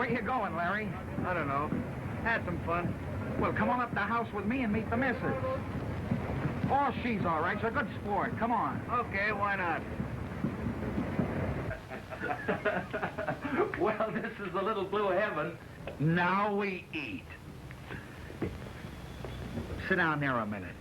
Where you going, Larry? I don't know. Had some fun. Well, come on up to the house with me and meet the missus. Oh, she's all right. She's a good sport. Come on. Okay, why not? Well, this is the little blue heaven. Now we eat. Sit down there a minute.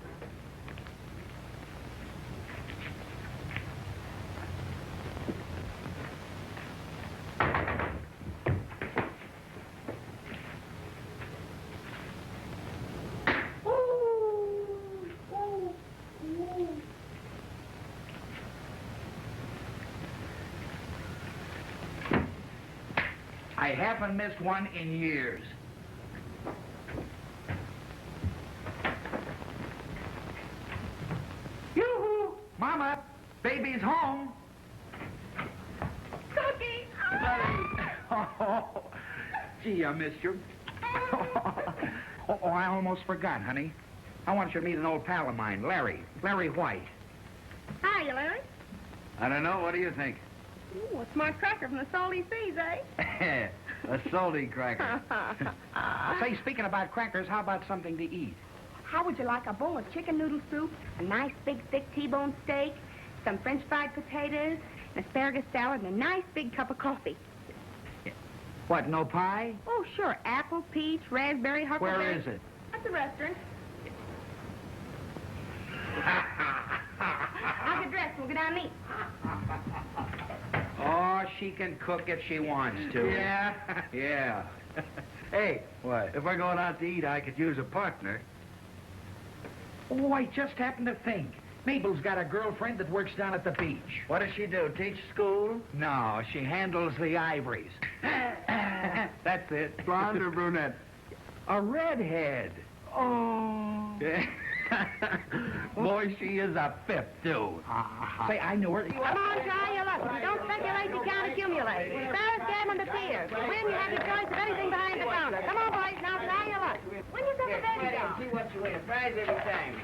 I haven't missed one in years. Yoo-hoo! Mama, baby's home. Cookie! Oh, gee, I missed you. Oh, I almost forgot, honey. I want you to meet an old pal of mine, Larry. Larry White. Hiya, Larry. I don't know. What do you think? Ooh, a smart cracker from the salty seas, eh? A salty cracker. Say, speaking about crackers, how about something to eat? How would you like a bowl of chicken noodle soup, a nice big thick T-bone steak, some French fried potatoes, an asparagus salad, and a nice big cup of coffee? What, no pie? Oh, sure. Apple, peach, raspberry, huckleberry. Where is it? At the restaurant. I'll get dressed. We'll go down and eat. Oh, she can cook if she wants to. Yeah? Yeah. Hey, What? if we're going out to eat, I could use a partner. Oh, I just happened to think. Mabel's got a girlfriend that works down at the beach. What does she do? Teach school? No, she handles the ivories. That's it. Blonde or brunette? A redhead. Oh. Boy, she is a fifth, too. Say, I knew her. Come on, try your luck. If you don't speculate, you can't accumulate. Sparrows, gammon, the pier. To win, you have your choice of anything behind the counter. Come on, boys, now try your luck. When you set the baby down. See what you win. Prize every time.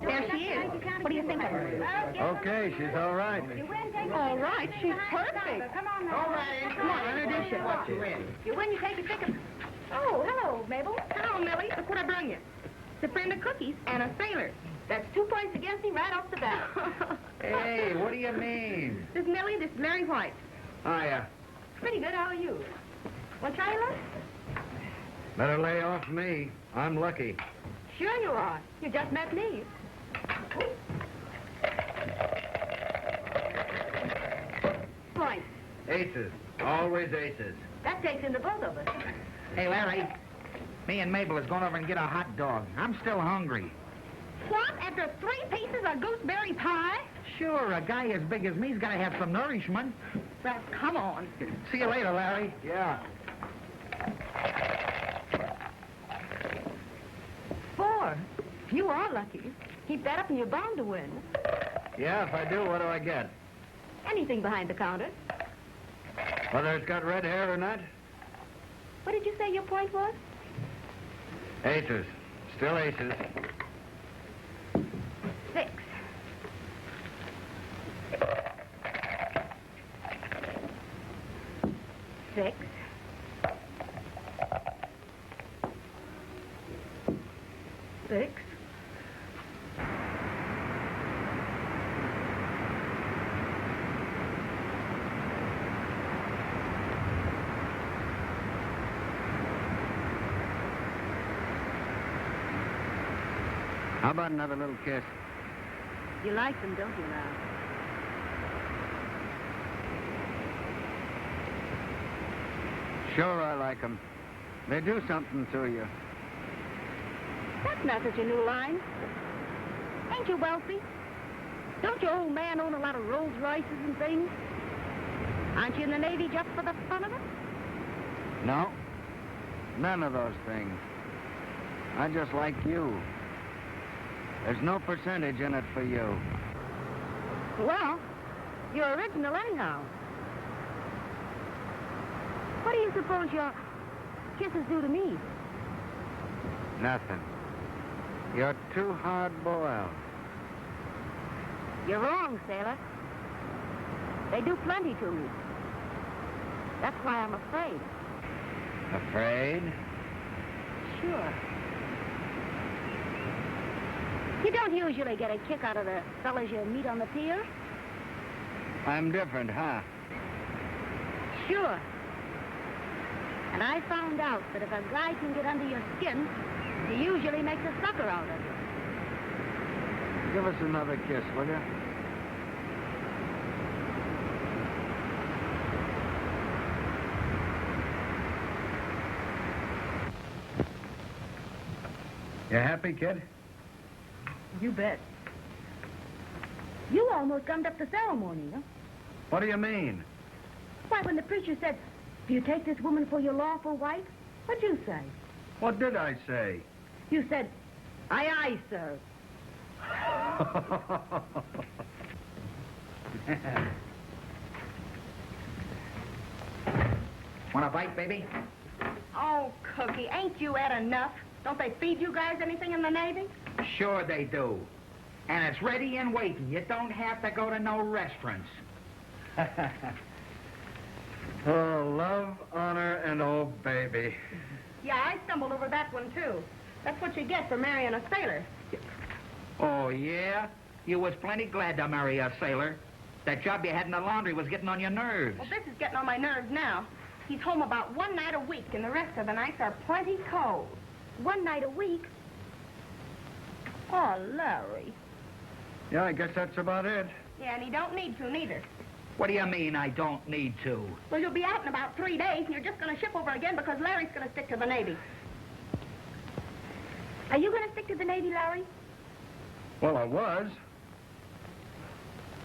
There she is. What do you think of her? Okay, she's all right. All right, she's perfect. Come on now. All right. Come on, introduce you. What you win. You win, you take your ticket. Oh, hello, Mabel. Hello, Millie. Look what I brung you. It's a friend of Cookie's and a sailor. That's 2 points against me right off the bat. Hey, what do you mean? This is Millie, this is Larry White. Hiya. Pretty good, how are you? Want to try your luck? Better lay off me. I'm lucky. Sure you are. You just met me. Points. Aces. Always aces. That takes in the both of us. Hey, Larry. Me and Mabel is going over and get a hot dog. I'm still hungry. What? After 3 pieces of gooseberry pie? Sure, a guy as big as me's got to have some nourishment. Well, come on. See you later, Larry. Yeah. 4. You are lucky. Keep that up and you're bound to win. Yeah, if I do, what do I get? Anything behind the counter. Whether it's got red hair or not? What did you say your point was? Aces. Still aces. 6. 6. 6. How about another little kiss? You like them, don't you, now? Sure I like 'em. They do something to you. That's not such a new line. Ain't you wealthy? Don't your old man own a lot of Rolls Royces and things? Aren't you in the Navy just for the fun of it? No. None of those things. I just like you. There's no percentage in it for you. Well, you're original anyhow. What do you suppose your kisses do to me? Nothing. You're too hard-boiled. You're wrong, sailor. They do plenty to me. That's why I'm afraid. Afraid? Sure. You don't usually get a kick out of the fellas you meet on the pier? I'm different, huh? Sure. And I found out that if a guy can get under your skin, he usually makes a sucker out of you. Give us another kiss, will you? You happy, kid? You bet. You almost gummed up the ceremony, huh? What do you mean? Why, when the preacher said, "Do you take this woman for your lawful wife?" What'd you say? What did I say? You said, "Aye, aye, sir." Want a bite, baby? Oh, Cookie, ain't you had enough? Don't they feed you guys anything in the Navy? Sure they do. And it's ready and waiting. You don't have to go to no restaurants. Oh, love, honor, and oh, baby. Yeah, I stumbled over that one, too. That's what you get for marrying a sailor. Oh, yeah? You was plenty glad to marry a sailor. That job you had in the laundry was getting on your nerves. Well, this is getting on my nerves now. He's home about one night a week, and the rest of the nights are plenty cold. One night a week? Oh, Larry. Yeah, I guess that's about it. Yeah, and he don't need to, neither. What do you mean I don't need to? Well, you'll be out in about 3 days, and you're just going to ship over again because Larry's going to stick to the Navy. Are you going to stick to the Navy, Larry? Well, I was.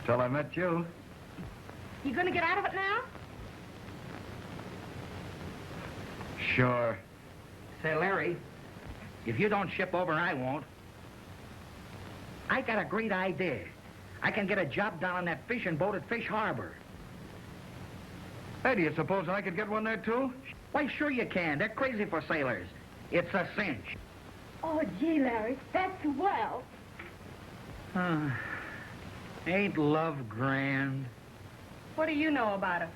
Till I met you. You going to get out of it now? Sure. Say, Larry, if you don't ship over, I won't. I got a great idea. I can get a job down on that fishing boat at Fish Harbor. Hey, do you suppose I could get one there, too? Why, sure you can. They're crazy for sailors. It's a cinch. Oh, gee, Larry, that's swell. Ain't love grand? What do you know about it?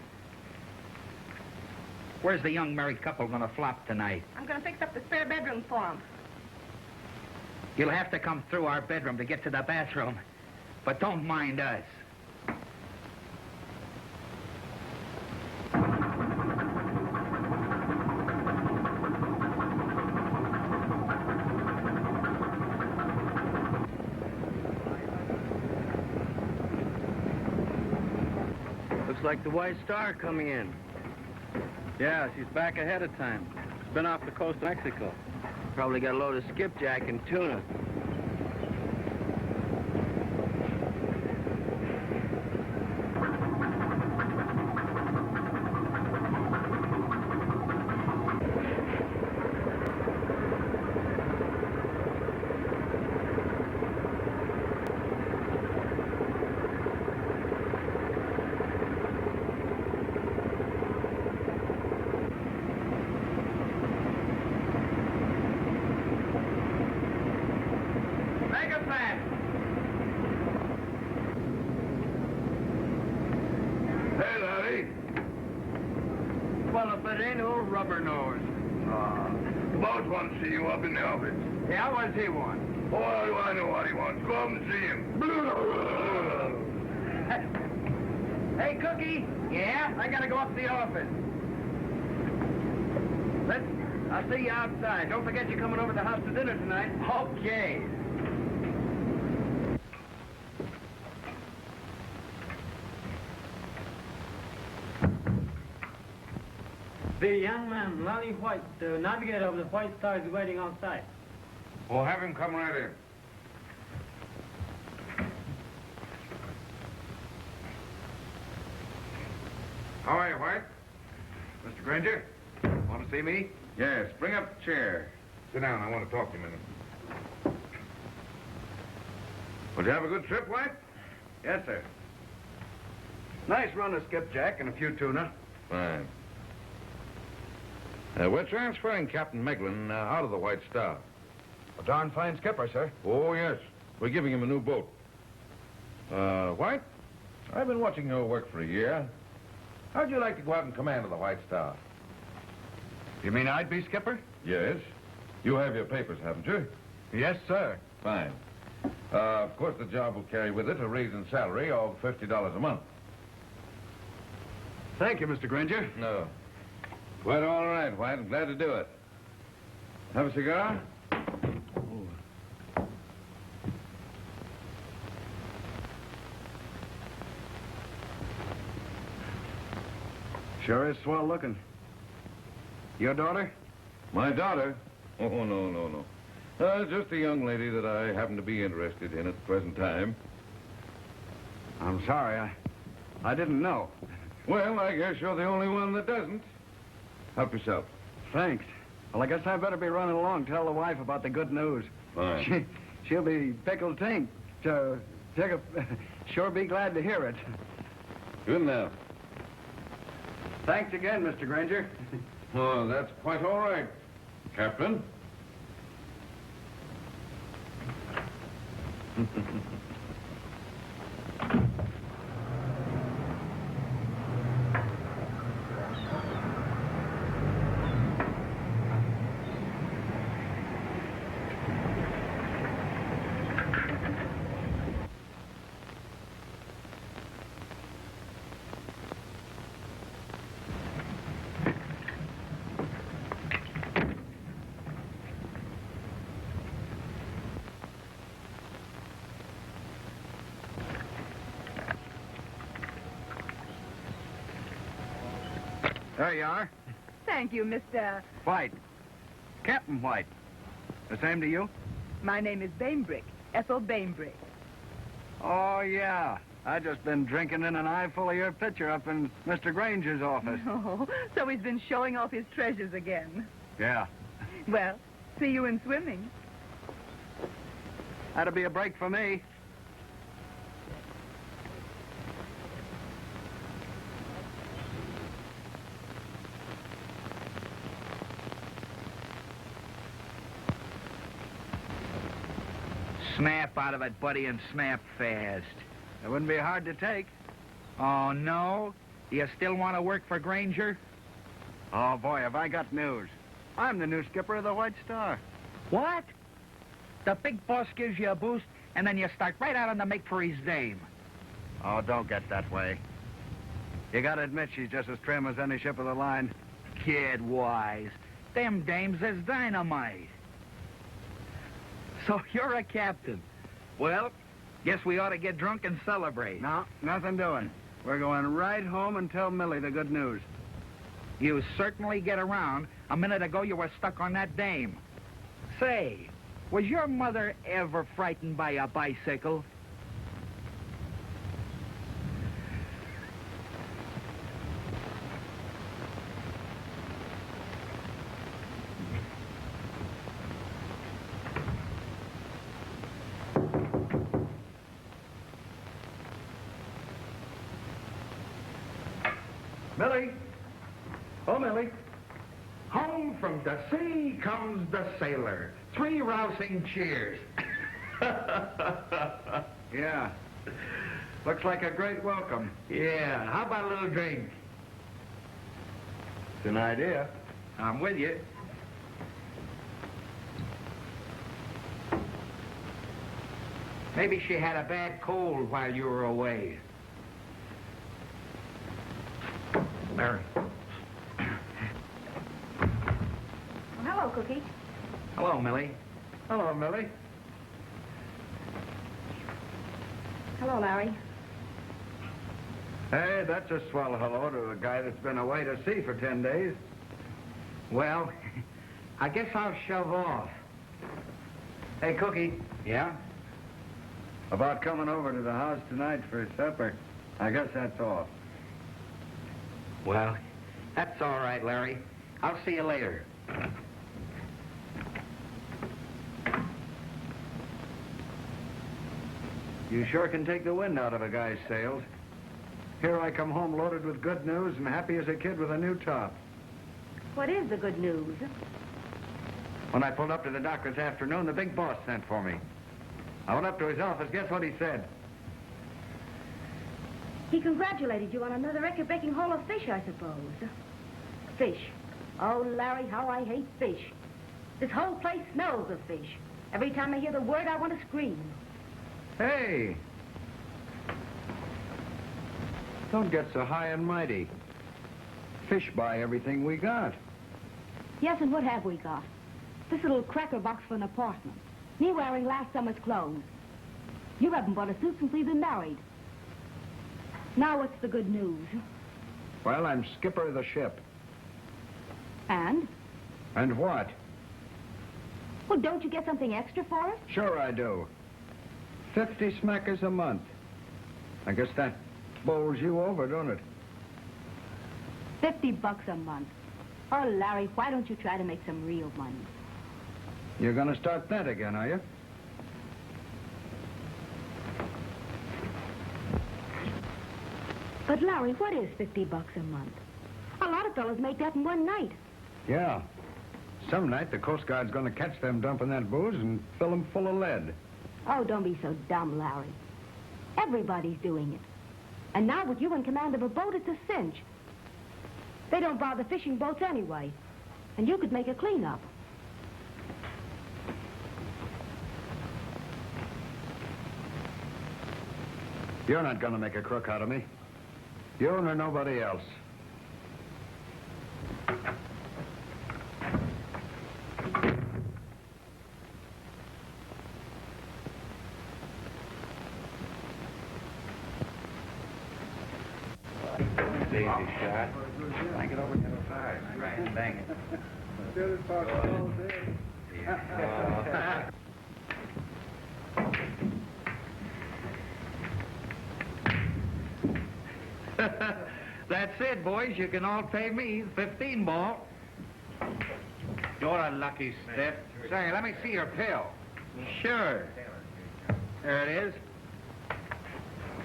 Where's the young married couple gonna flop tonight? I'm going to fix up the spare bedroom for him. You'll have to come through our bedroom to get to the bathroom. But don't mind us. Looks like the White Star coming in. Yeah, she's back ahead of time. She's been off the coast of Mexico. Probably got a load of skipjack and tuna. Hey, Larry. Well, if it ain't old Rubber Nose. The boss wants to see you up in the office. Yeah, what does he want? Oh, how do I know what he wants? Go up and see him. Hey, Cookie. Yeah? I gotta go up to the office. I'll see you outside. Don't forget you're coming over to the house to dinner tonight. Okay. The young man, Lonnie White, the navigator of the White Star, is waiting outside. Well, have him come right in. How are you, White? Mr. Granger? Want to see me? Yes, bring up the chair. Sit down, I want to talk to you a minute. Well, did you have a good trip, White? Yes, sir. Nice run of skipjack and a few tuna. Fine. We're transferring Captain Meglin out of the White Star. A darn fine skipper, sir. Oh, yes. We're giving him a new boat. White, I've been watching your work for a year. How'd you like to go out in command of the White Star? You mean I'd be skipper? Yes. You have your papers, haven't you? Yes, sir. Fine. Of course, the job will carry with it a raise in salary of $50 a month. Thank you, Mr. Granger. No. Quite all right, White. I'm glad to do it. Have a cigar? Sure is swell looking. Your daughter? My daughter? Oh, no. Just a young lady that I happen to be interested in at the present time. I'm sorry. I didn't know. Well, I guess you're the only one that doesn't. Help yourself. Thanks. Well, I guess I better be running along. Tell the wife about the good news. Fine. She'll be pickled pink. Sure be glad to hear it. Good enough. Thanks again, Mr. Granger. Oh, that's quite all right, Captain. There you are. Thank you, Mr. White. Captain White. The same to you? My name is Bainbrick, Ethel Bainbrick. Oh, yeah. I just been drinking in an eyeful of your picture up in Mr. Granger's office. Oh, so he's been showing off his treasures again. Yeah. Well, see you in swimming. That'll be a break for me. Snap out of it, buddy, and snap fast. It wouldn't be hard to take. Oh, no? Do you still want to work for Granger? Oh, boy, have I got news. I'm the new skipper of the White Star. What? The big boss gives you a boost, and then you start right out on the make for his dame. Oh, don't get that way. You gotta admit she's just as trim as any ship of the line. Kid wise. Them dames is dynamite. So you're a captain. Well, guess we ought to get drunk and celebrate. No, nothing doing. We're going right home and tell Millie the good news. You certainly get around. A minute ago you were stuck on that dame. Say, was your mother ever frightened by a bicycle? Millie! Oh, Millie. Home from the sea comes the sailor. 3 rousing cheers. Yeah. Looks like a great welcome. Yeah, how about a little drink? It's an idea. I'm with you. Maybe she had a bad cold while you were away. Mary. Well, hello, Cookie. Hello, Millie. Hello, Millie. Hello, Larry. Hey, that's a swell hello to a guy that's been away to sea for 10 days. Well, I guess I'll shove off. Hey, Cookie. Yeah? About coming over to the house tonight for supper. I guess that's all. Well, that's all right, Larry. I'll see you later. You sure can take the wind out of a guy's sails. Here I come home loaded with good news and happy as a kid with a new top. What is the good news? When I pulled up to the dock this afternoon, the big boss sent for me. I went up to his office. Guess what he said? He congratulated you on another record-breaking haul of fish, I suppose. Fish. Oh, Larry, how I hate fish. This whole place smells of fish. Every time I hear the word, I want to scream. Hey! Don't get so high and mighty. Fish buy everything we got. Yes, and what have we got? This little cracker box for an apartment. Me wearing last summer's clothes. You haven't bought a suit since we've been married. Now what's the good news? Well, I'm skipper of the ship. And? And what? Well, don't you get something extra for us? Sure I do. 50 smackers a month. I guess that bowls you over, don't it? $50 a month. Oh, Larry, why don't you try to make some real money? You're gonna start that again, are you? But, Larry, what is $50 a month? A lot of fellas make that in one night. Yeah. Some night the Coast Guard's gonna catch them dumping that booze and fill them full of lead. Oh, don't be so dumb, Larry. Everybody's doing it. And now with you in command of a boat, it's a cinch. They don't bother fishing boats anyway. And you could make a cleanup. You're not gonna make a crook out of me. You nor nobody else. Daisy shot. Bang it over to the side. Right, bang it. That's it, boys. You can all pay me 15 ball. You're a lucky stiff. Say, let me see your pill. Sure. There it is.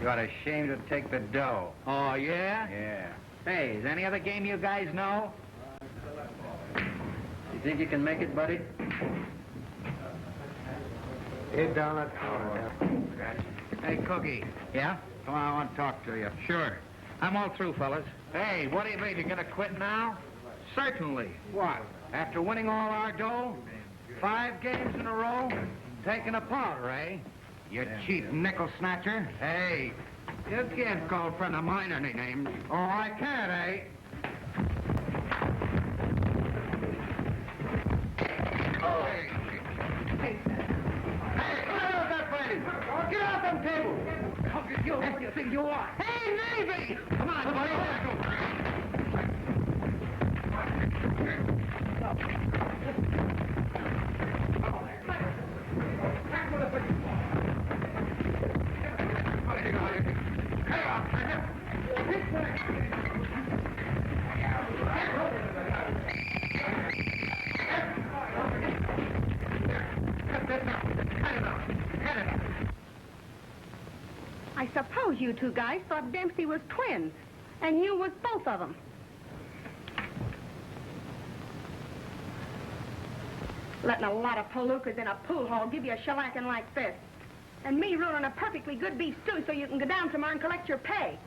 You're ashamed to take the dough. Oh, yeah? Yeah. Hey, is any other game you guys know? You think you can make it, buddy? Get down that corner. Hey, Cookie. Yeah? Come on, I want to talk to you. Sure. I'm all through, fellas. Hey, what do you mean? You're going to quit now? Certainly. What? After winning all our dough? 5 games in a row? Taking a powder, eh? You cheap nickel snatcher. Hey, you can't call a friend of mine any names. Oh, I can't, eh? Oh. Hey, get out of that place! Get off them tables! What do you think you are? Hey, Navy! Come on, buddy. I suppose you two guys thought Dempsey was twins, and you was both of them. Letting a lot of palookas in a pool hall give you a shellacking like this. And me ruining a perfectly good beef stew so you can go down tomorrow and collect your pay.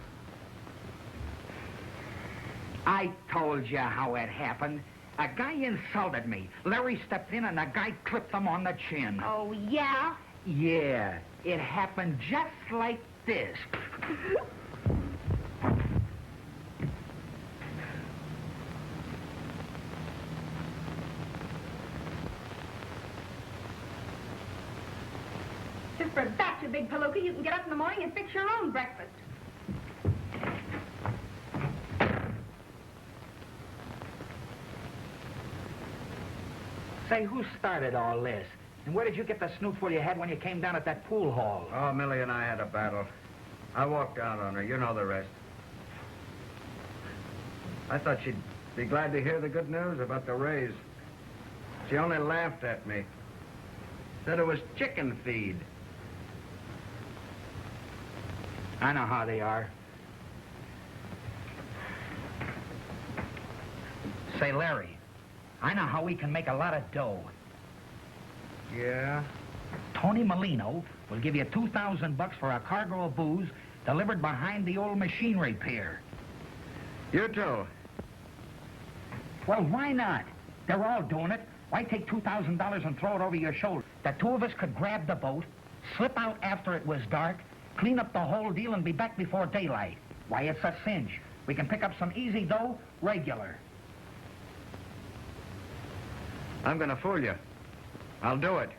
I told you how it happened. A guy insulted me. Larry stepped in and the guy clipped him on the chin. Oh, yeah? Yeah, it happened just like this. Just for that, you big palooka, you can get up in the morning and fix your own breakfast. Say, who started all this? And where did you get the snootful you had when you came down at that pool hall? Oh, Millie and I had a battle. I walked out on her. You know the rest. I thought she'd be glad to hear the good news about the raise. She only laughed at me. Said it was chicken feed. I know how they are. Say, Larry, I know how we can make a lot of dough. Yeah? Tony Molino will give you $2,000 for a cargo of booze delivered behind the old machinery pier. You too. Well, why not? They're all doing it. Why take $2,000 and throw it over your shoulder? The two of us could grab the boat, slip out after it was dark, clean up the whole deal, and be back before daylight. Why, it's a cinch. We can pick up some easy dough regular. I'm going to fool you. I'll do it.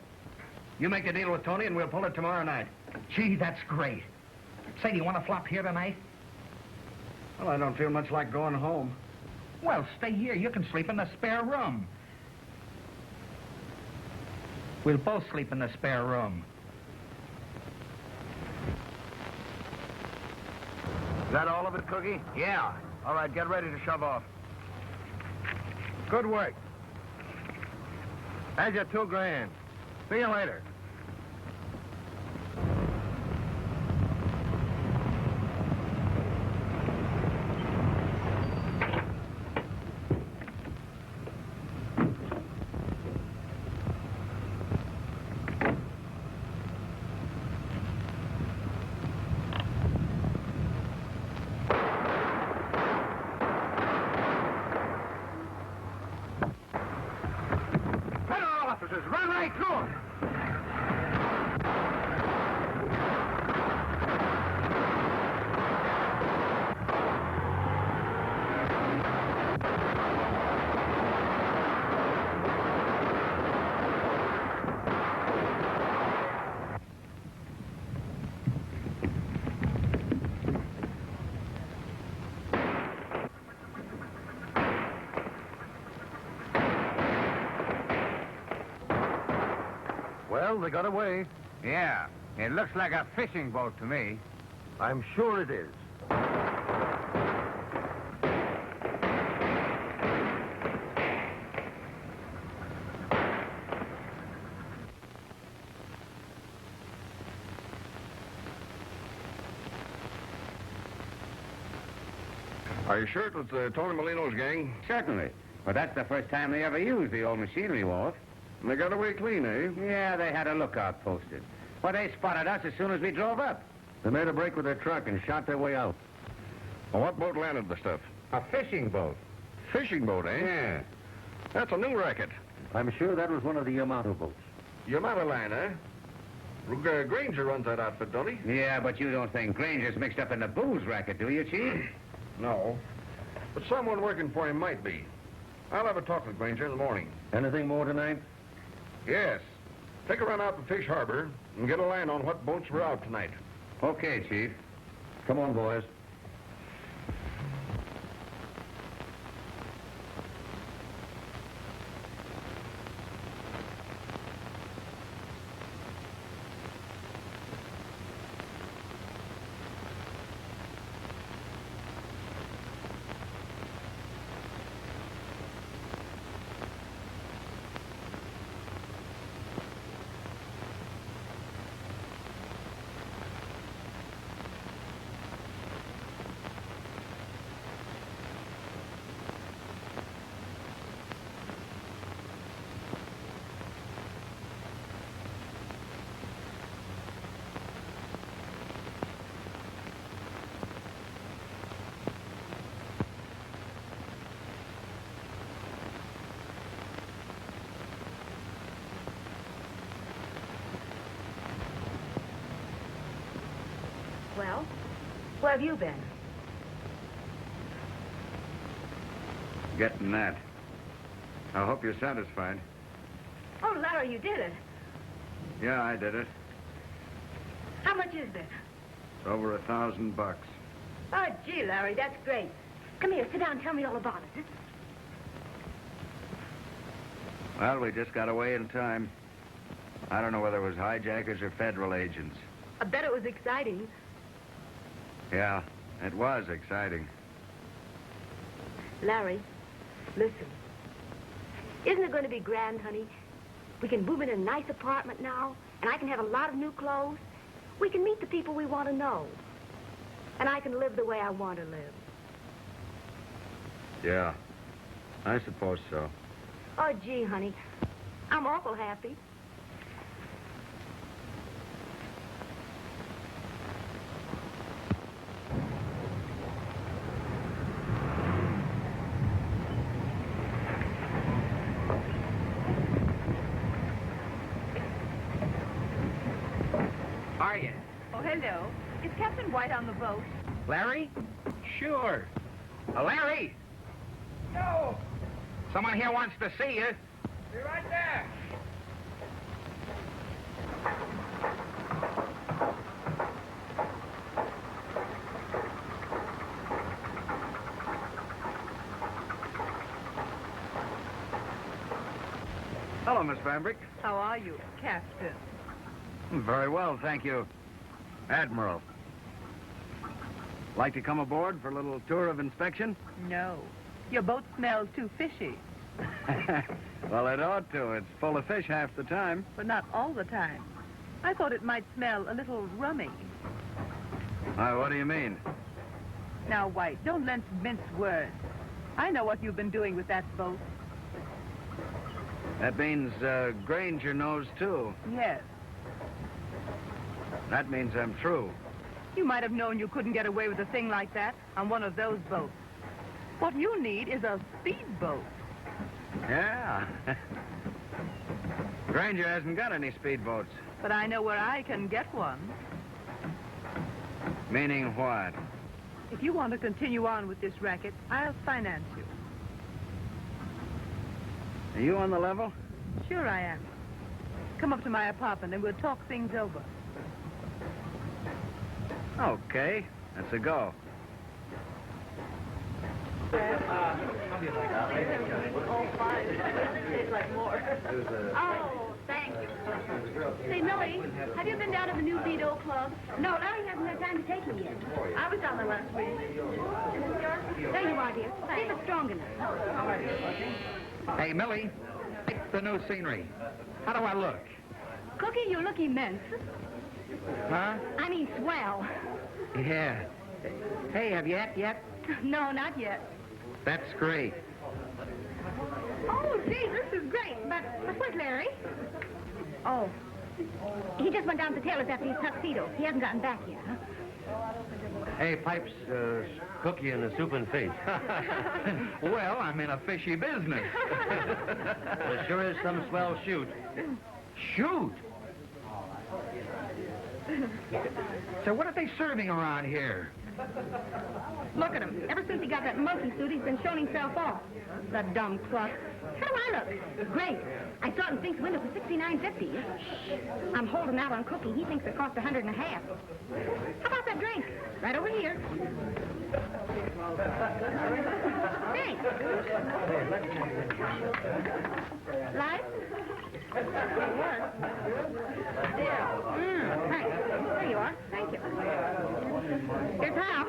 You make a deal with Tony and we'll pull it tomorrow night. Gee, that's great. Say, do you want to flop here tonight? Well, I don't feel much like going home. Well, stay here. You can sleep in the spare room. We'll both sleep in the spare room. Is that all of it, Cookie? Yeah. All right, get ready to shove off. Good work. Here's your $2,000. See you later. Run right through him! Well, they got away. Yeah, it looks like a fishing boat to me. I'm sure it is. Are you sure it was Tony Molino's gang? Certainly. But that's the first time they ever used the old machinery wharf. And they got away clean, eh? Yeah, they had a lookout posted. Well, they spotted us as soon as we drove up. They made a break with their truck and shot their way out. Well, what boat landed the stuff? A fishing boat. Fishing boat, eh? Yeah. That's a new racket. I'm sure that was one of the Yamato boats. Yamato line, eh? Granger runs that outfit, don't he? Yeah, but you don't think Granger's mixed up in the booze racket, do you, Chief? No. But someone working for him might be. I'll have a talk with Granger in the morning. Anything more tonight? Yes. Take a run out to Fish Harbor and get a line on what boats were out tonight. Okay, Chief. Come on, boys. Well, where have you been? Getting that. I hope you're satisfied. Oh, Larry, you did it. Yeah, I did it. How much is this? It's over $1,000. Oh, gee, Larry, that's great. Come here, sit down and tell me all about it. Well, we just got away in time. I don't know whether it was hijackers or federal agents. I bet it was exciting. Yeah, it was exciting. Larry, listen. Isn't it going to be grand, honey? We can move in a nice apartment now, and I can have a lot of new clothes. We can meet the people we want to know. And I can live the way I want to live. Yeah, I suppose so. Oh, gee, honey, I'm awful happy. Hello. Is Captain White on the boat? Larry? Sure. Larry! No! Someone here wants to see you. Be right there. Hello, Miss Bambrick. How are you, Captain? Very well, thank you. Admiral. Like to come aboard for a little tour of inspection? No. Your boat smells too fishy, Well, it ought to. It's full of fish half the time. but not all the time. I thought it might smell a little rummy. What do you mean? Now, White, don't mince words. I know what you've been doing with that boat. That means Granger knows, too. Yes. That means I'm through. You might have known you couldn't get away with a thing like that on one of those boats. What you need is a speedboat. Yeah. Granger hasn't got any speedboats. But I know where I can get one. Meaning what? If you want to continue on with this racket, I'll finance you. Are you on the level? Sure I am. Come up to my apartment and we'll talk things over. Okay. That's a go. Oh, thank you. Say, Millie, have you been down to the new Vito Club? No, Larry hasn't had time to take me yet. I was down there last week. There you are, dear. See if it's strong enough. Hey, Millie, take the new scenery. How do I look? Cookie, you look immense. Huh? I mean, swell. Yeah. Hey, have you had yet? No, not yet. That's great. Oh, gee, this is great. But where's Larry? Oh. He just went down to the tailor's after his tuxedo. He hasn't gotten back yet, huh? Hey, Pipes, cookie and a soup and fish. Well, I'm in a fishy business. There sure is some swell shoot. Shoot! So what are they serving around here? Look at him. Ever since he got that monkey suit, he's been showing himself off. That dumb cluck. How do I look? Great. I saw it in Fink's window for $69.50. I'm holding out on Cookie. He thinks it cost $150. How about that drink? Right over here. Thanks. Light? Thanks. There you are. Thank you. Here's how.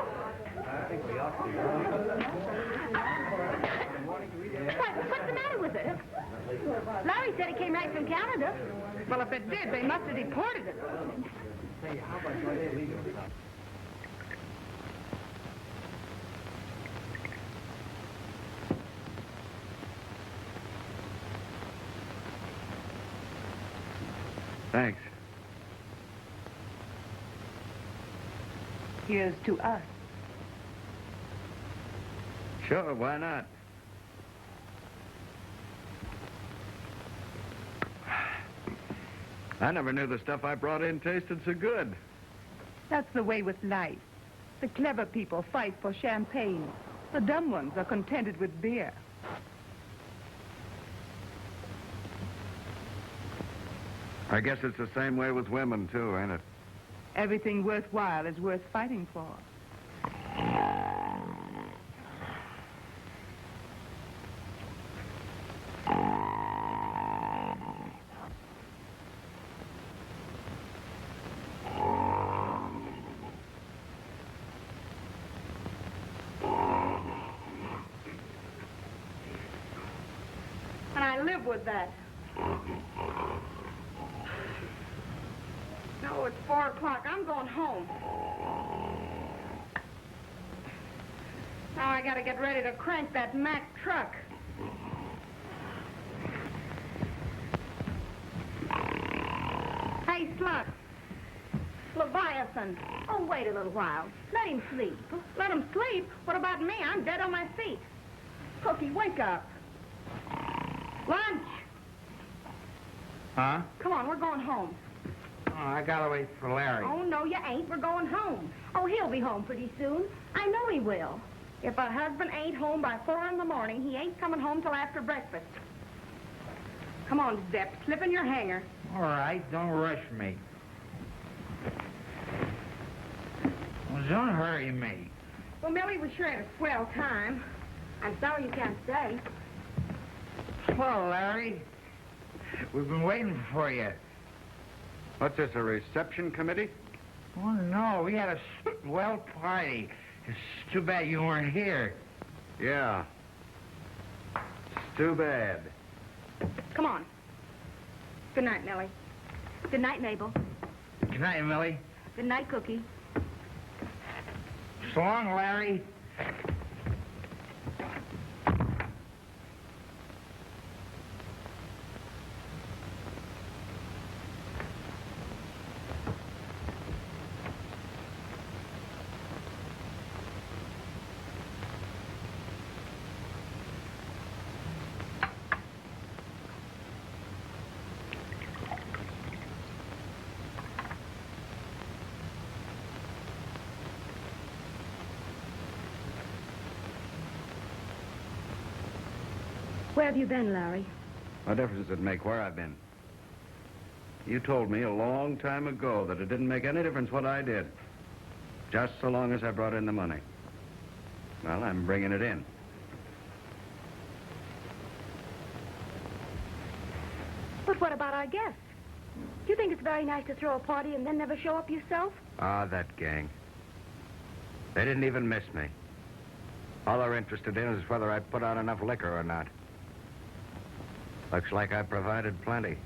What's the matter with it? Larry said it came right from Canada. Well, if it did, they must have deported it. Thanks. Here's to us. Sure, why not? I never knew the stuff I brought in tasted so good. That's the way with life. The clever people fight for champagne. The dumb ones are contented with beer. I guess it's the same way with women, too, ain't it? Everything worthwhile is worth fighting for. And I live with that. No, it's 4 o'clock. I'm going home. Now I gotta get ready to crank that Mack truck. Hey, Slut. Leviathan. Oh, wait a little while. Let him sleep. Let him sleep? What about me? I'm dead on my feet. Cookie, wake up. Lunch. Huh? Come on, we're going home. I gotta wait for Larry. Oh, no, you ain't. We're going home. Oh, he'll be home pretty soon. I know he will. If a husband ain't home by 4 in the morning, he ain't coming home till after breakfast. Come on, Zep. Slip in your hanger. All right, don't rush me. Well, don't hurry me. Well, Millie, we sure had a swell time. I'm sorry you can't stay. Well, Larry, we've been waiting for you. What's this, a reception committee? Oh, no, we had a swell party. It's too bad you weren't here. Yeah. It's too bad. Come on. Good night, Millie. Good night, Mabel. Good night, Millie. Good night, Cookie. So long, Larry. Where have you been, Larry? What difference does it make where I've been? You told me a long time ago that it didn't make any difference what I did, just so long as I brought in the money. Well, I'm bringing it in. But what about our guests? Do you think it's very nice to throw a party and then never show up yourself? Ah, that gang. They didn't even miss me. All they're interested in is whether I put out enough liquor or not. Looks like I provided plenty.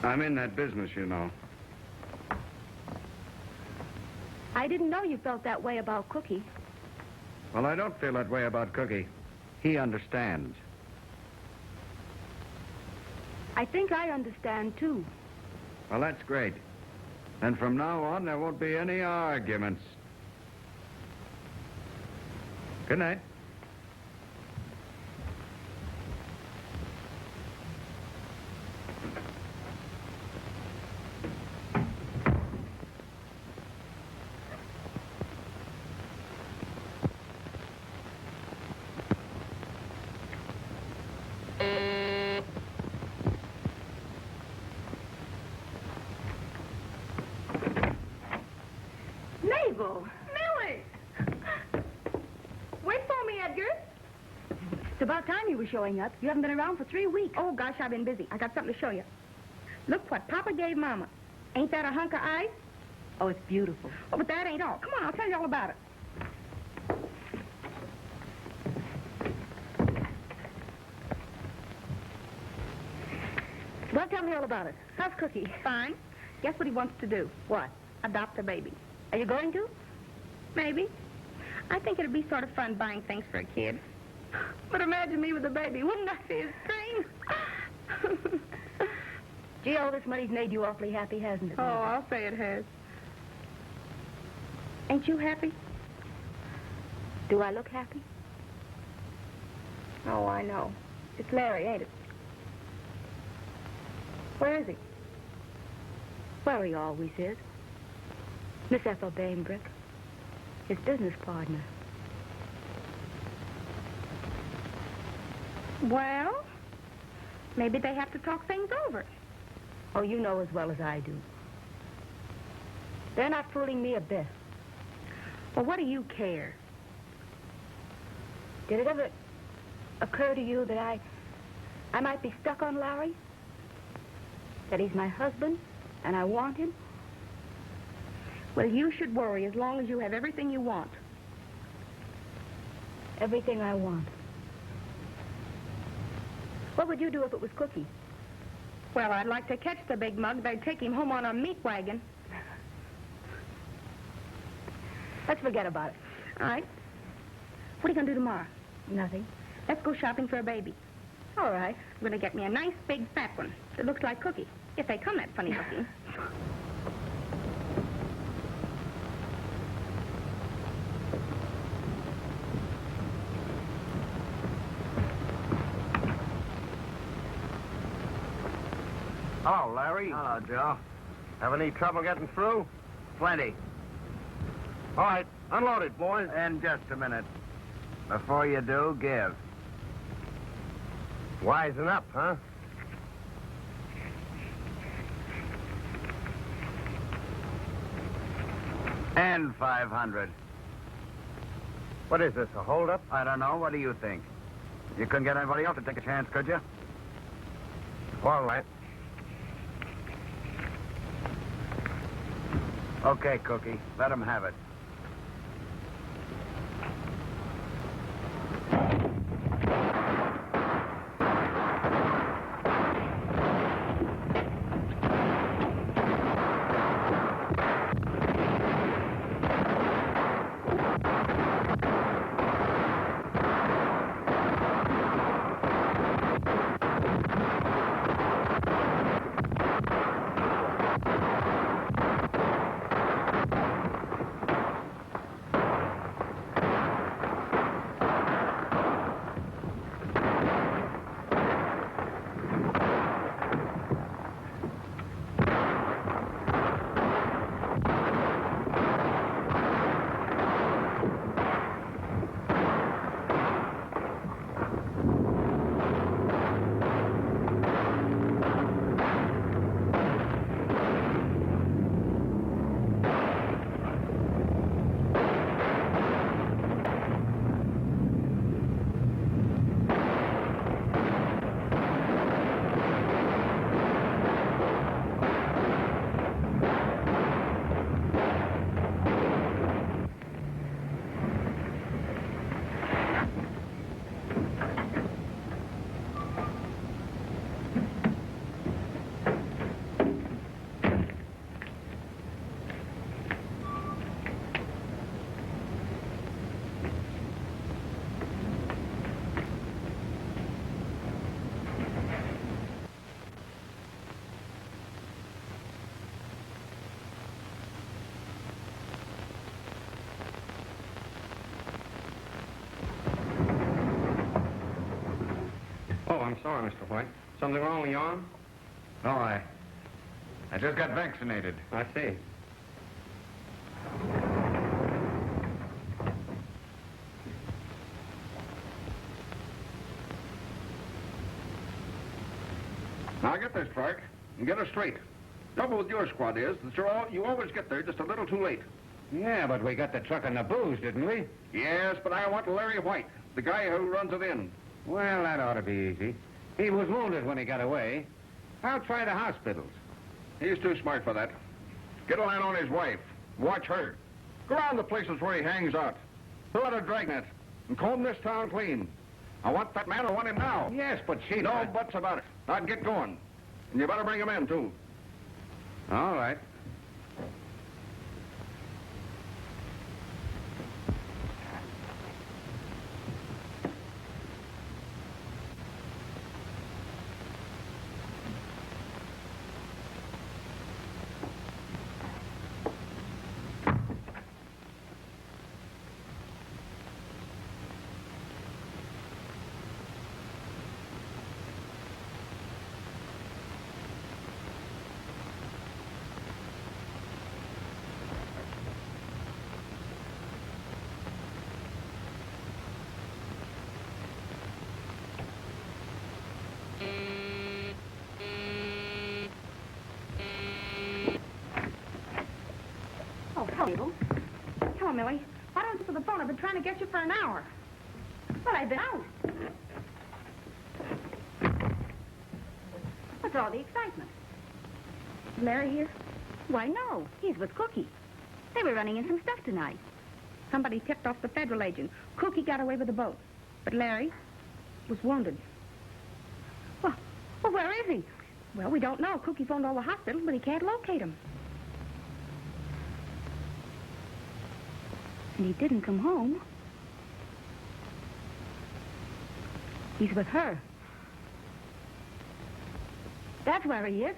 I'm in that business, you know. I didn't know you felt that way about Cookie. Well, I don't feel that way about Cookie. He understands. I think I understand, too. Well, that's great. And from now on, there won't be any arguments. Good night. Mabel! Millie! Wait for me, Edgar. It's about time you were showing up. You haven't been around for 3 weeks. Oh, gosh, I've been busy. I got something to show you. Look what Papa gave Mama. Ain't that a hunk of ice? Oh, it's beautiful. Oh, but that ain't all. Come on, I'll tell you all about it. Well, tell me all about it. How's Cookie? Fine. Guess what he wants to do? What? Adopt a baby. Are you going to? Maybe. I think it'd be sort of fun buying things for a kid. But imagine me with a baby. Wouldn't I see his scream? Gee, all this money's made you awfully happy, hasn't it? Oh, I'll say it has. Ain't you happy? Do I look happy? Oh, I know. It's Larry, ain't it? Where is he? Where he always is. Miss Ethel Bainbrick, his business partner. Well, maybe they have to talk things over. Oh, you know as well as I do. They're not fooling me a bit. Well, what do you care? Did it ever occur to you that I might be stuck on Larry? That he's my husband, and I want him? Well, you should worry as long as you have everything you want. Everything I want. What would you do if it was Cookie? Well, I'd like to catch the big mug. They'd take him home on a meat wagon. Let's forget about it. All right. What are you going to do tomorrow? Nothing. Let's go shopping for a baby. All right. I'm going to get me a nice, big, fat one that looks like Cookie. If they come that funny looking. Hello, Larry. Hello, Joe. Have any trouble getting through? Plenty. All right, unload it, boys. In just a minute. Before you do, give. Wisen up, huh? And 500. What is this, a holdup? I don't know. What do you think? You couldn't get anybody else to take a chance, could you? All right. Okay, Cookie. Let him have it. Oh, I'm sorry, Mr. White. Something wrong with your arm? No, I just got vaccinated. I see. Now get this, Clark, and get us straight. Trouble with your squad is that you always get there just a little too late. Yeah, but we got the truck and the booze, didn't we? Yes, but I want Larry White, the guy who runs it in. Well, that ought to be easy. He was wounded when he got away. I'll try the hospitals. He's too smart for that. Get a line on his wife. Watch her. Go around the places where he hangs out. Fill out a dragnet and comb this town clean. I want that man. I want him now. Yes, but she... No buts about it. I'd get going. And you better bring him in, too. All right. Oh, hello. Hello, Millie. Why don't you answer the phone? I've been trying to get you for an hour. Well, I've been out. What's all the excitement? Is Larry here? Why, no. He's with Cookie. They were running in some stuff tonight. Somebody tipped off the federal agent. Cookie got away with the boat. But Larry was wounded. Well, where is he? Well, we don't know. Cookie phoned all the hospitals, but he can't locate him. And he didn't come home. He's with her. That's where he is.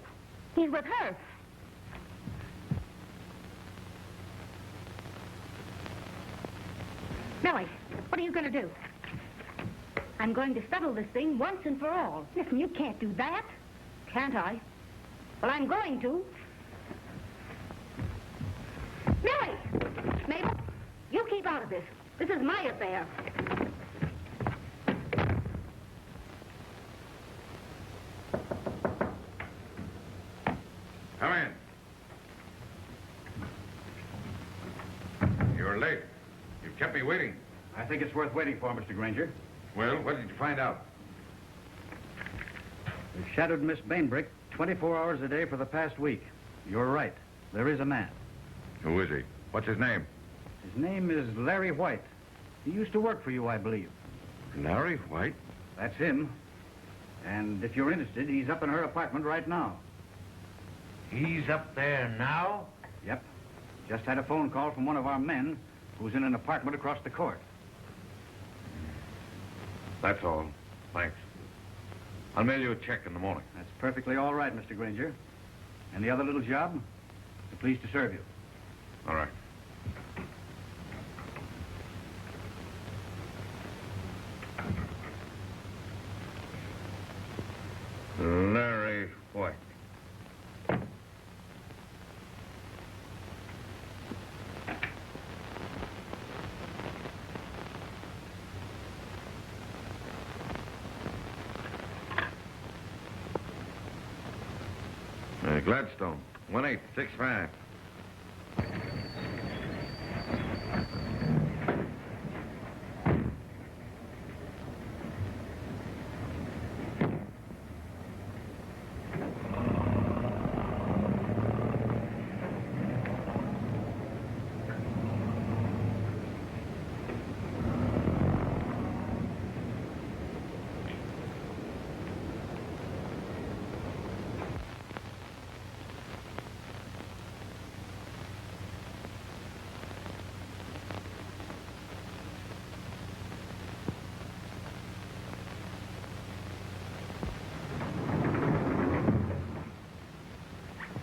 He's with her. Millie, what are you going to do? I'm going to settle this thing once and for all. Listen, you can't do that. Can't I? Well, I'm going to. Millie! Mabel, you keep out of this. This is my affair. Come in. You're late. You've kept me waiting. I think it's worth waiting for, Mr. Granger. Well, what did you find out? We've shadowed Miss Bainbrick 24 hours a day for the past week. You're right. There is a man. Who is he? What's his name? His name is Larry White. He used to work for you, I believe. Larry White? That's him. And if you're interested, he's up in her apartment right now. He's up there now? Yep. Just had a phone call from one of our men who's in an apartment across the court. That's all. Thanks. I'll mail you a check in the morning. That's perfectly all right, Mr. Granger. Any other little job? We're pleased to serve you. All right. Larry White. Gladstone, 1865.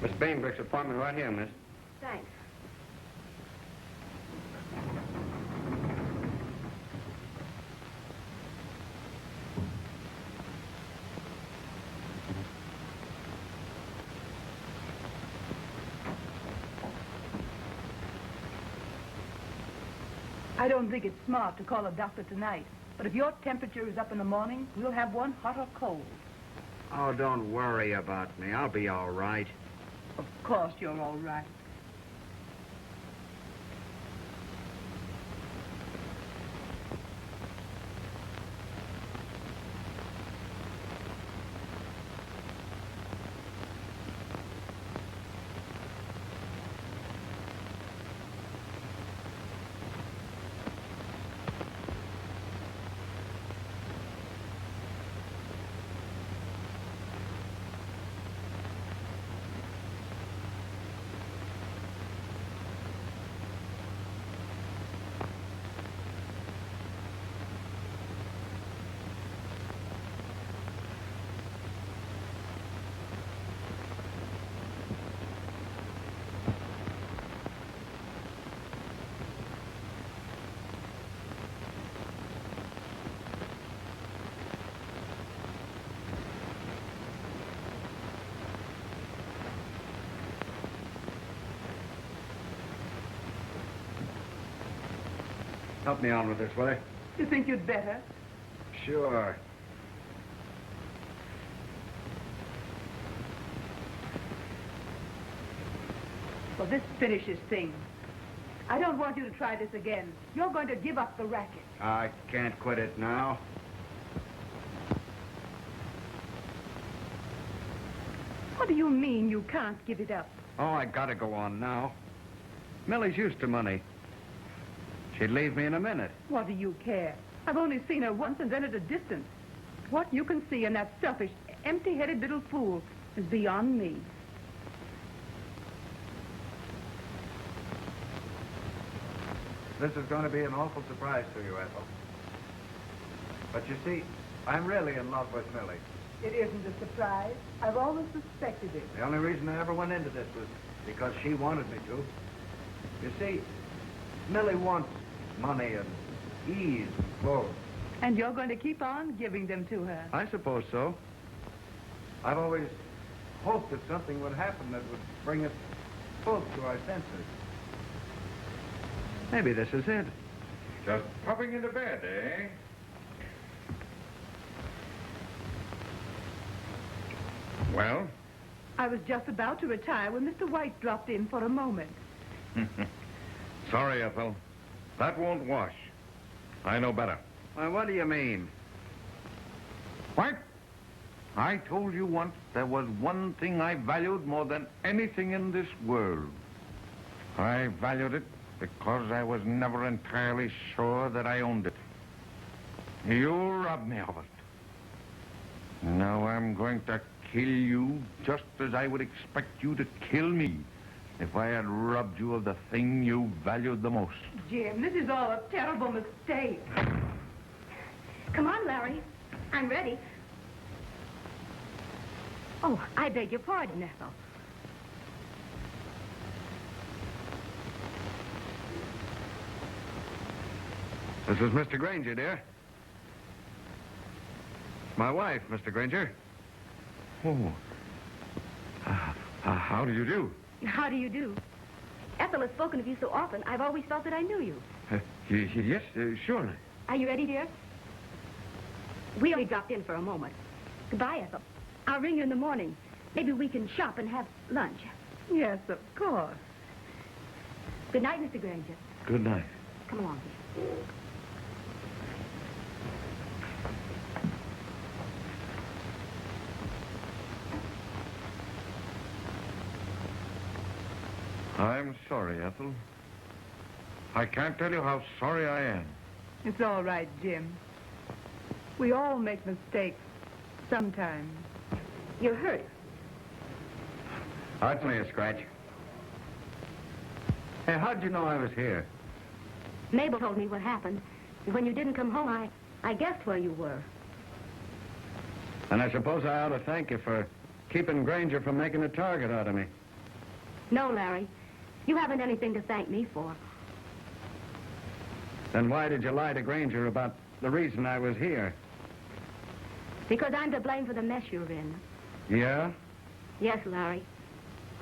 Miss Bainbrick's apartment right here, miss. Thanks. I don't think it's smart to call a doctor tonight. But if your temperature is up in the morning, we'll have one hot or cold. Oh, don't worry about me. I'll be all right. Of course you're all right. Help me on with this, will you? You think you'd better? Sure. Well, this finishes things. I don't want you to try this again. You're going to give up the racket. I can't quit it now. What do you mean you can't give it up? Oh, I gotta go on now. Millie's used to money. She'd leave me in a minute. What do you care? I've only seen her once and then at a distance. What you can see in that selfish, empty-headed little fool is beyond me. This is going to be an awful surprise to you, Ethel. But you see, I'm really in love with Millie. It isn't a surprise. I've always suspected it. The only reason I ever went into this was because she wanted me to. You see, Millie wants money and ease and clothes. And you're going to keep on giving them to her. I suppose so. I've always hoped that something would happen that would bring us both to our senses. Maybe this is it. Just popping into bed, eh? Well? I was just about to retire when Mr. White dropped in for a moment. Sorry, Ethel. That won't wash. I know better. Why, what do you mean? What? I told you once there was one thing I valued more than anything in this world. I valued it because I was never entirely sure that I owned it. You robbed me of it. Now I'm going to kill you just as I would expect you to kill me if I had robbed you of the thing you valued the most. Jim, this is all a terrible mistake. Come on, Larry. I'm ready. Oh, I beg your pardon, Ethel. This is Mr. Granger, dear. My wife, Mr. Granger. Oh. How do you do? How do you do? Ethel has spoken of you so often, I've always felt that I knew you. Yes, surely. Are you ready, dear? We only dropped in for a moment. Goodbye, Ethel. I'll ring you in the morning. Maybe we can shop and have lunch. Yes, of course. Good night, Mr. Granger. Good night. Come along, dear. I'm sorry, Ethel. I can't tell you how sorry I am. It's all right, Jim. We all make mistakes sometimes. You're hurt. That's me, a scratch. Hey, how'd you know I was here? Mabel told me what happened. And when you didn't come home, I guessed where you were. And I suppose I ought to thank you for keeping Granger from making a target out of me. No, Larry. You haven't anything to thank me for. Then why did you lie to Granger about the reason I was here? Because I'm to blame for the mess you're in. Yeah? Yes, Larry.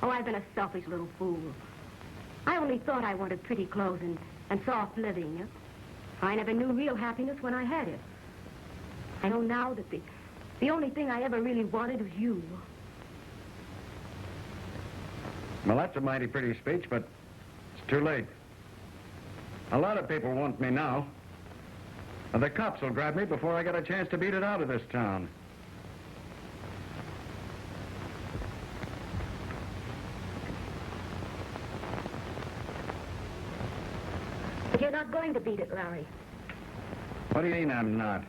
Oh, I've been a selfish little fool. I only thought I wanted pretty clothes and soft living. I never knew real happiness when I had it. I know now that the only thing I ever really wanted was you. Well, that's a mighty pretty speech, but it's too late. A lot of people want me now. And the cops will grab me before I get a chance to beat it out of this town. But you're not going to beat it, Larry. What do you mean I'm not?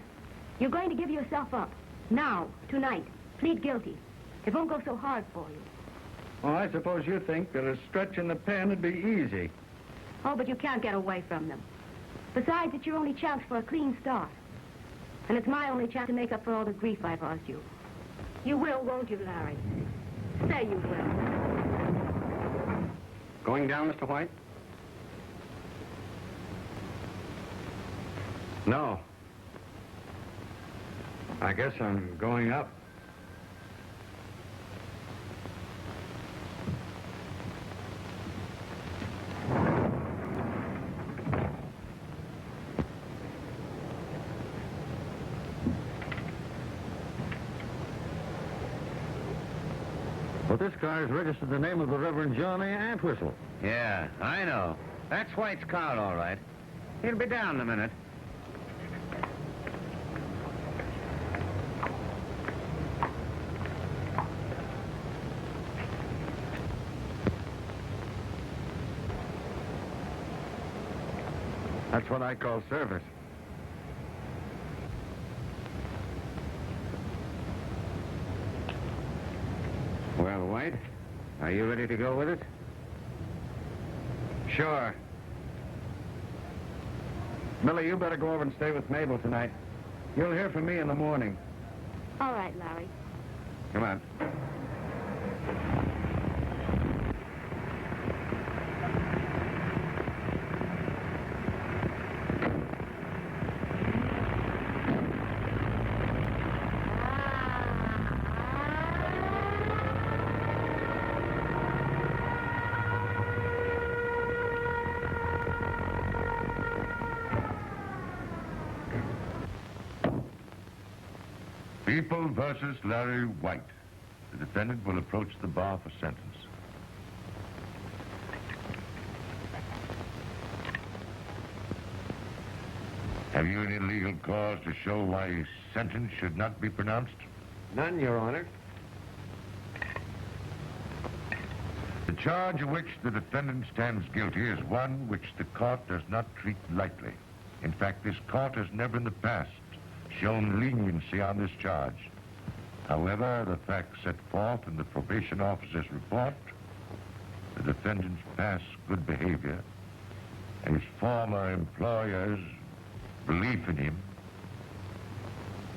You're going to give yourself up. Now, tonight. Plead guilty. It won't go so hard for you. Well, I suppose you think that a stretch in the pen would be easy. Oh, but you can't get away from them. Besides, it's your only chance for a clean start. And it's my only chance to make up for all the grief I've caused you. You will, won't you, Larry? Say you will. Going down, Mr. White? No. I guess I'm going up. Well, this car is registered the name of the Reverend John A. Antwistle. Yeah, I know. That's White's car, all right. He'll be down in a minute. That's what I call service. Well, White, are you ready to go with it? Sure. Millie, you better go over and stay with Mabel tonight. You'll hear from me in the morning. All right, Larry. Come on. People versus Larry White. The defendant will approach the bar for sentence. Have you any legal cause to show why a sentence should not be pronounced? None, Your Honor. The charge of which the defendant stands guilty is one which the court does not treat lightly. In fact, this court has never in the past shown leniency on this charge. However, the facts set forth in the probation officer's report, the defendant's past good behavior, and his former employer's belief in him,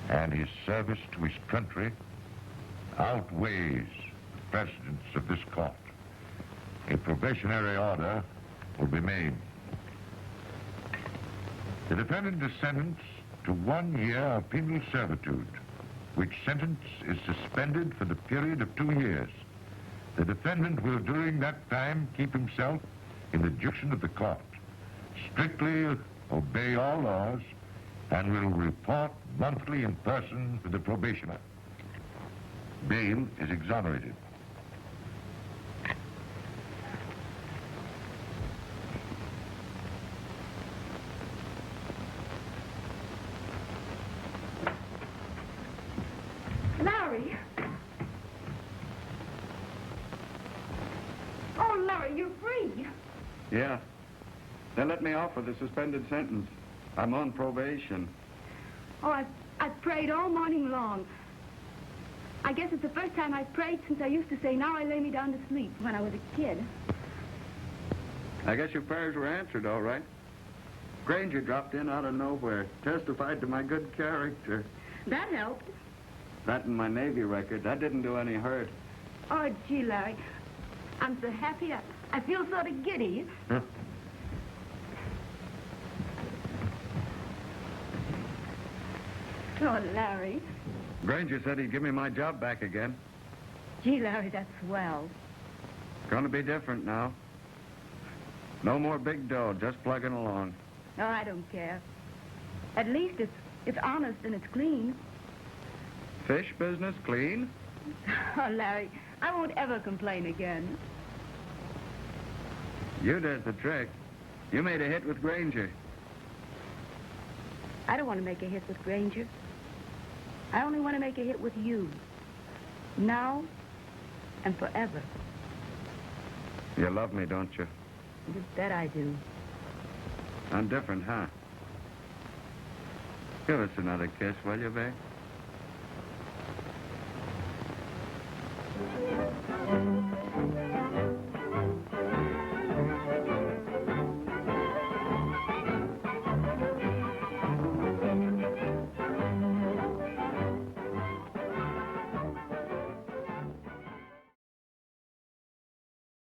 and his service to his country outweighs the precedents of this court. A probationary order will be made. The defendant is sentenced to 1 year of penal servitude, which sentence is suspended for the period of 2 years. The defendant will during that time keep himself in the jurisdiction of the court, strictly obey all laws, and will report monthly in person to the probationer. Bail is exonerated. Larry! Oh, Larry, you're free. Yeah. They let me off with a suspended sentence. I'm on probation. Oh, I've prayed all morning long. I guess it's the first time I've prayed since I used to say, now I lay me down to sleep, when I was a kid. I guess your prayers were answered, all right. Granger dropped in out of nowhere, testified to my good character. That helped. That and my Navy record. That didn't do any hurt. Oh, gee, Larry, I'm so happy. I feel sort of giddy. Huh? Oh, Larry. Granger said he'd give me my job back again. Gee, Larry, that's swell. Gonna be different now. No more big dough, just plugging along. Oh, I don't care. At least it's honest and it's clean. Fish business clean? Oh, Larry, I won't ever complain again. You did the trick. You made a hit with Granger. I don't want to make a hit with Granger. I only want to make a hit with you. Now and forever. You love me, don't you? You bet I do. I'm different, huh? Give us another kiss, will you, babe?